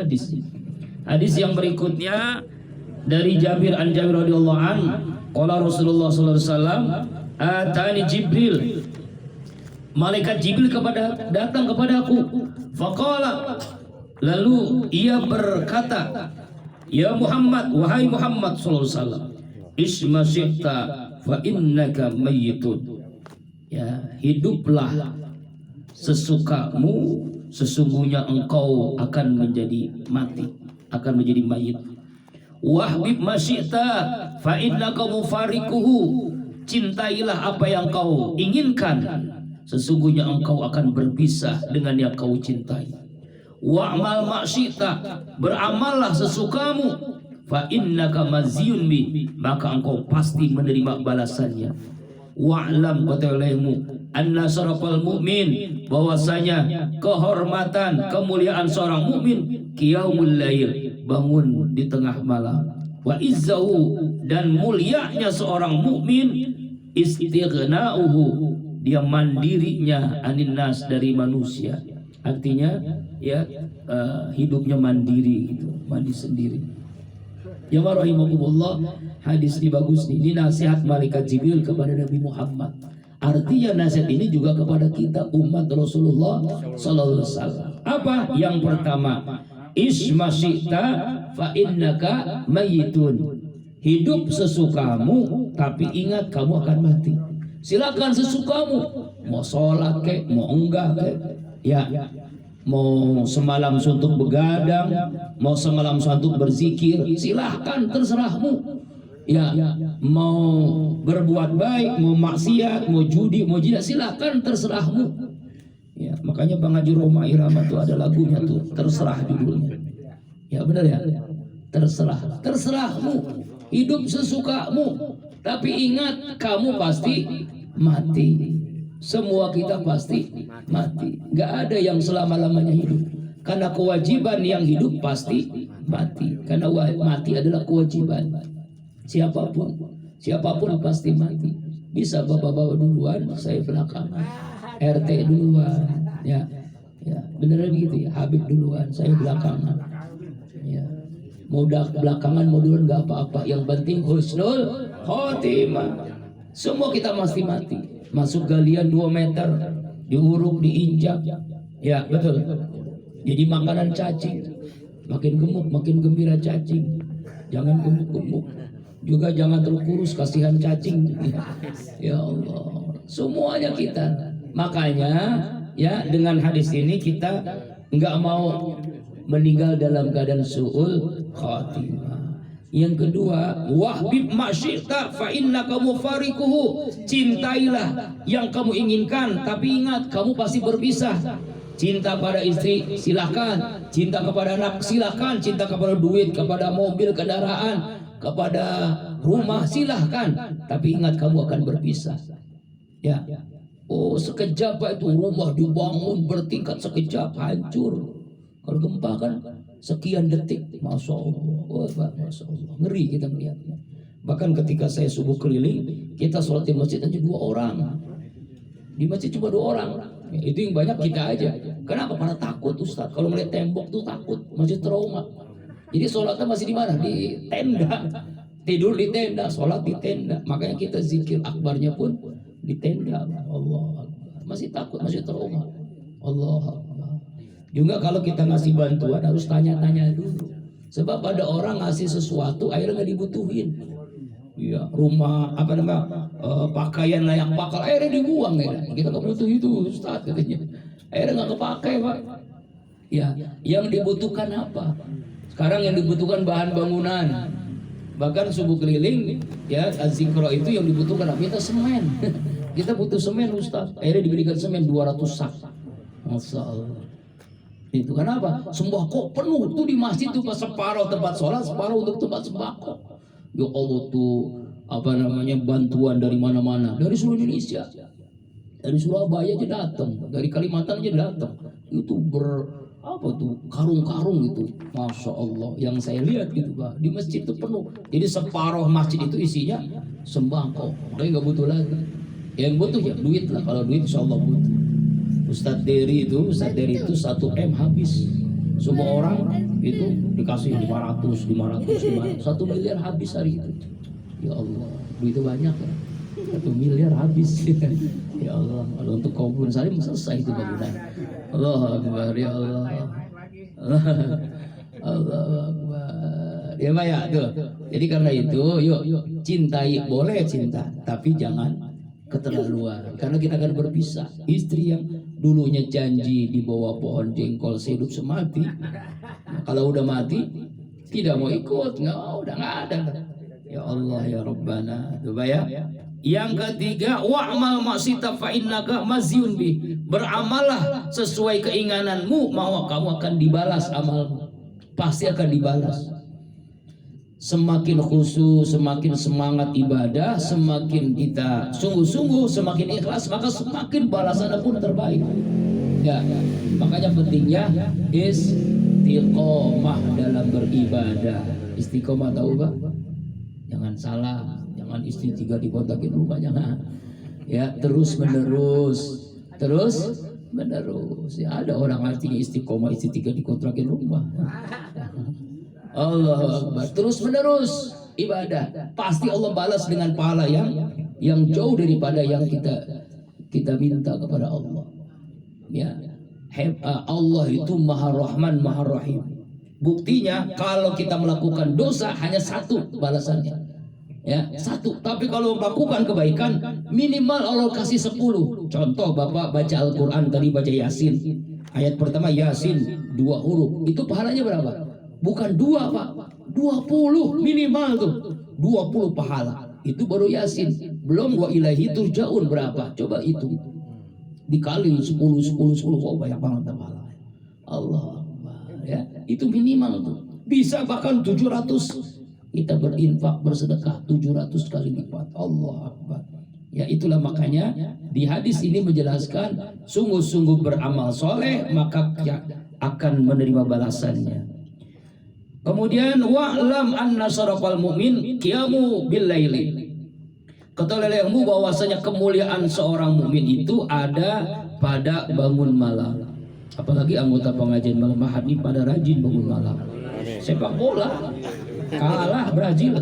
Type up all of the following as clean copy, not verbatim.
hadis. Hadis yang berikutnya dari Jabir an Jabir radhiyallahu an, qala Rasulullah sallallahu alaihi wasallam, atani Jibril, malaikat Jibril datang kepadaku, faqala, lalu ia berkata, ya Muhammad, wahai Muhammad sallallahu alaihi wasallam, isma syi'ta fa innaka mayyitun. Ya, hiduplah sesukamu, sesungguhnya engkau akan menjadi mati, akan menjadi mayit. Wahbib masyi'ta fa innaka mufarikuhu. Cintailah apa yang kau inginkan, sesungguhnya engkau akan berpisah dengan yang kau cintai. Wa'mal maksyi'ta, beramallah sesukamu, fa innaka maziyun bi, maka engkau pasti menerima balasannya. Wa'lam, kata olehmu, anna syarafal mu'min, bahwasanya kehormatan, kemuliaan seorang mukmin, qiyamul lail, bangun di tengah malam. Wa izzahu, dan mulianya seorang mukmin, istighna'uhu, dia mandirinya anin nas, dari manusia. Artinya ya hidupnya mandiri gitu, mandi sendiri. Ya rahimahumullah, hadis ini bagus nih. Ini nasihat malaikat Jibril kepada Nabi Muhammad. Artinya nasihat ini juga kepada kita umat Rasulullah sallallahu alaihi wasallam. Apa? Yang pertama, isma syi'ta fa innaka mayyitun. Hidup sesukamu, tapi ingat kamu akan mati. Silakan sesukamu, mau sholat kek, mau enggak kek, ya, mau semalam suntuk begadang, mau semalam suntuk berzikir, silahkan, terserahmu. Ya, mau berbuat baik, mau maksiat, mau judi, mau jinak, silahkan, terserahmu. Ya, makanya Bang Haji Roma Irama tuh ada lagunya tuh, terserah judulnya. Ya benar ya, terserah, terserahmu. Hidup sesukamu, tapi ingat kamu pasti mati. Semua kita pasti mati. Gak ada yang selama-lamanya hidup. Karena kewajiban yang hidup pasti mati. Karena mati adalah kewajiban. Siapapun pasti mati. Bisa bapak-bapak duluan, saya belakangan. RT duluan, ya, beneran gitu ya. Habib duluan, saya belakangan. Ya, mau belakangan, mau duluan gak apa-apa. Yang penting husnul khotimah. Semua kita pasti mati. Masuk galian 2 meter, diuruk, diinjak, ya betul. Jadi makanan cacing, makin gemuk, makin gembira cacing. Jangan gemuk-gemuk, juga jangan terlalu kurus, kasihan cacing. Ya Allah, semuanya kita. Makanya ya dengan hadis ini kita nggak mau meninggal dalam keadaan su'ul khatimah. Yang kedua, wahbib masyita fa innaka mufarikuhu. Cintailah yang kamu inginkan, tapi ingat kamu pasti berpisah. Cinta pada istri silahkan, cinta kepada anak silahkan, cinta kepada duit, kepada mobil, kendaraan, kepada rumah silahkan, tapi ingat kamu akan berpisah. Ya, oh sekejap itu rumah dibangun bertingkat, sekejap hancur. Kalau gempa kan sekian detik, masya Allah, oh, masya Allah, ngeri kita melihatnya. Bahkan ketika saya subuh keliling, kita sholat di masjid aja 2 orang, di masjid cuma 2 orang, ya, itu yang banyak kita aja. Kenapa? Karena takut Ustaz, kalau melihat tembok tuh takut, masih trauma. Jadi sholatnya masih di mana? Di tenda, tidur di tenda, sholat di tenda. Makanya kita zikir akbarnya pun di tenda. Allah, masih takut, masih trauma. Allah. Juga kalau kita ngasih bantuan harus tanya-tanya dulu. Sebab ada orang ngasih sesuatu akhirnya nggak dibutuhin. Ya, rumah apa namanya pakaian layak pakai akhirnya dibuang ya. Kita nggak butuh itu Ustaz katanya. Akhirnya nggak kepakai Pak. Ya, yang dibutuhkan apa? Sekarang yang dibutuhkan bahan bangunan. Bahkan subuh keliling ya azikro itu yang dibutuhkan apa? Kita semen. Kita butuh semen Ustaz. Akhirnya diberikan semen 200 sak. Masya Allah. Itu kenapa? Sembako penuh tuh di masjid tuh, separuh tempat sholat, separuh untuk tempat sembako. Ya Allah tuh apa namanya bantuan dari mana-mana, dari seluruh Indonesia, dari Surabaya aja datang, dari Kalimantan aja datang. Itu apa tuh karung-karung itu, masya Allah. Yang saya lihat gitu Pak, di masjid itu penuh. Jadi separuh masjid itu isinya sembako, makanya nggak butuh lagi. Yang butuh ya duit lah, kalau duit insya Allah butuh. Ustadz Dery itu 1 M habis Semua orang itu dikasih 500, 500, 1 miliar habis hari itu. Ya Allah, duitnya banyak ya. 1 miliar habis. Ya Allah, kalau untuk kaum Salim selesai itu bangunan. Allah Akbar, ya Allah. Allah Akbar. Ya Pak ya, tuh. Jadi karena itu, yuk cintai, boleh cinta, tapi jangan keterlaluan. Karena kita akan berpisah. Istri yang dulunya janji di bawah pohon jengkol sehidup semati, kalau udah mati tidak mau ikut, udah nggak ada. Ya Allah ya Rabbana, tuh Pak ya. Yang ketiga, wa'mal ma'sita fa innaka mazyun bi. Beramallah sesuai keinginanmu, maka kamu akan dibalas amalmu. Pasti akan dibalas. Semakin khusyuk, semakin semangat ibadah, semakin kita sungguh-sungguh, semakin ikhlas, maka semakin balasannya pun terbaik. Ya, makanya pentingnya istiqomah dalam beribadah. Istiqomah tahu Pak? Jangan salah, jangan istri 3 dikontakin rumah, jangan. Ya, terus menerus. Ya, ada orang artinya istiqomah, istri 3 dikontrakin rumah. Allah Akbar. Terus menerus ibadah, pasti Allah balas dengan pahala yang jauh daripada yang kita minta kepada Allah. Ya, Allah itu Maha Rahman, Maha Rahim. Buktinya kalau kita melakukan dosa hanya 1 balasannya. Ya, 1. Tapi kalau melakukan kebaikan minimal Allah kasih 10. Contoh Bapak baca Al-Quran tadi, baca Yasin. Ayat pertama Yasin 2 huruf. Itu pahalanya berapa? Bukan 2 Pak, 20 minimal tuh. 20 pahala. Itu baru Yasin. Belum wa ilaihi turja'un berapa? Coba itu. Dikali 10. Oh banyak banget pahala. Allah Akbar, ya. Itu minimal tuh. Bisa bahkan 700. Kita berinfak, bersedekah 700 kali lipat. Allah Akbar. Ya, itulah makanya di hadis ini menjelaskan sungguh-sungguh beramal soleh maka akan menerima balasannya. Kemudian wa'lam anna syarafal mu'min qiyamu bil laili. Ketahuilah bahwasanya kemuliaan seorang mukmin itu ada pada bangun malam. Apalagi anggota pengajian malam Ahad ini pada rajin bangun malam. Sepak bola kalah Brazil.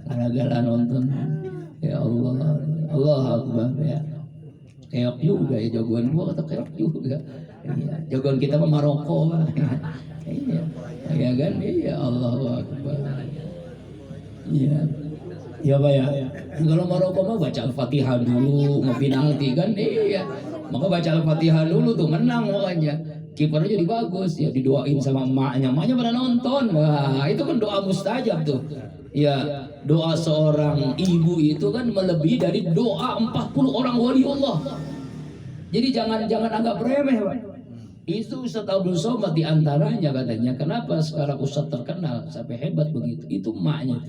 Gara-gara nonton. Ya Allah, Allah Akbar ya. Keok juga ya jagoan gua, kata keok juga. Iya, jagoan kita mah Maroko. Iya, ya kan? Iya, Allahu Akbar. Iya. Ya Pak ya. Kalau Maroko mah baca Al-Fatihah dulu, mau penalti kan? Iya. Maka baca Al-Fatihah dulu tuh menang makanya. Kipernya jadi bagus ya, didoain sama emaknya pada nonton. Wah, itu kan doa mustajab tuh. Ya, doa seorang ibu itu kan melebihi dari doa 40 orang wali Allah. Jadi jangan anggap remeh, Pak. Itu Ustaz Abdul Somad diantaranya katanya. Kenapa sekarang Ustaz terkenal sampai hebat begitu? Itu emaknya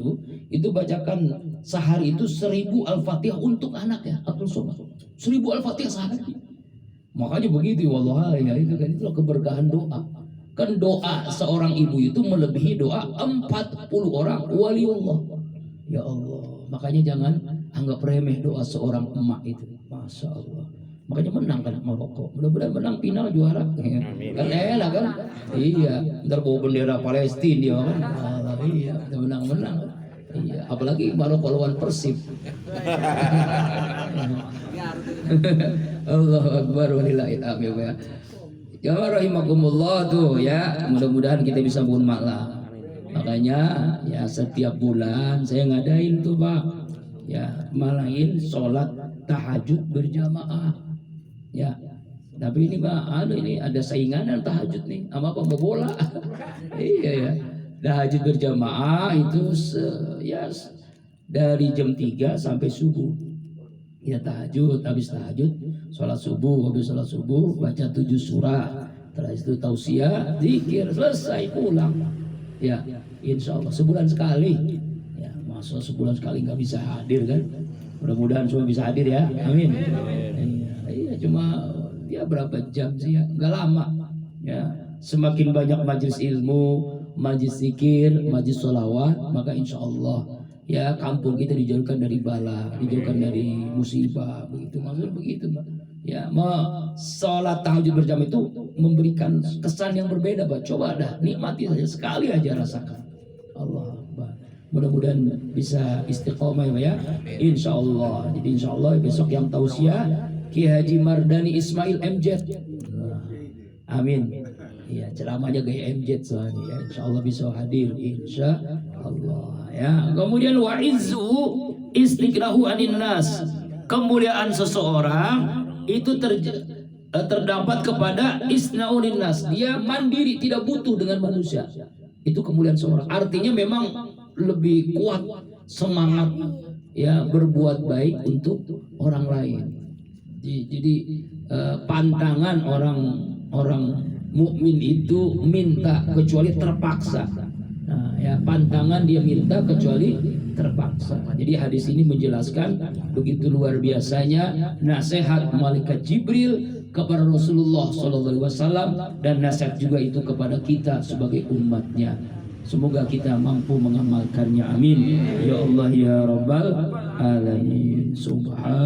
itu bacakan sehari itu 1000 Al-Fatihah untuk anaknya Abdul Somad. 1000 Al-Fatihah sehari. Makanya begitu wallahi ya, itu kan itulah keberkahan doa. Kan doa seorang ibu itu melebihi doa 40 orang wali Allah. Ya Allah, makanya jangan anggap remeh doa seorang emak itu. Masya Allah. Makanya menang kan Maroko. Mudah-mudahan menang final juara. Kan enak kan? Iya, ntar bawa bendera Palestina dia kan. Iya, menang-menang. Iya, apalagi Maroko lawan Persib. Allah Akbar walillahil hamd ya. Ya rahimakumullah tuh ya, mudah-mudahan kita bisa bangun malam. Makanya ya setiap bulan saya ngadain tuh Pak. Ya, malahin sholat tahajud berjamaah. Ya. Tapi ini Pak, ini ada saingan tahajud nih sama apa bola. Iya ya. Tahajud berjamaah itu ya dari jam 3 sampai subuh. Ya tahajud, habis tahajud, sholat subuh, habis sholat subuh, baca 7 surah, setelah itu tausiah, zikir, selesai pulang. Ya, insya Allah sebulan sekali. Ya, masa sebulan sekali nggak bisa hadir kan? Mudah-mudahan semua bisa hadir ya, amin. Iya, cuma ya berapa jam sih ya, nggak lama. Ya, semakin banyak majelis ilmu, majelis zikir, majelis sholawat, maka insya Allah ya kampung kita dijauhkan dari bala, dijauhkan dari musibah, begitu maksud begitu Mbak. Ya, sholat tahajud berjamaah itu memberikan kesan yang berbeda, Pak. Coba dah nikmati saja sekali aja rasakan. Allah Akbar. Mudah-mudahan bisa istiqomah ya, insya Allah. Jadi insya Allah besok yang tausiah Ki Haji Mardani Ismail MZ. Amin. Iya, ceramahnya gaya MZ soalnya ya. Insya Allah bisa hadir, insya Allah ya. Kemudian wa izzu istighnahu anin nas. Kemuliaan seseorang itu terdapat kepada isnaunin nas. Dia mandiri, tidak butuh dengan manusia. Itu kemuliaan seorang. Artinya memang lebih kuat semangat ya berbuat baik untuk orang lain. Jadi pantangan orang mukmin itu minta kecuali terpaksa. Nah, ya pantangan dia minta kecuali terpaksa. Jadi hadis ini menjelaskan begitu luar biasanya nasihat malaikat Jibril kepada Rasulullah SAW dan nasihat juga itu kepada kita sebagai umatnya. Semoga kita mampu mengamalkannya. Amin. Ya Allah ya Rabbal Alamin. Subhan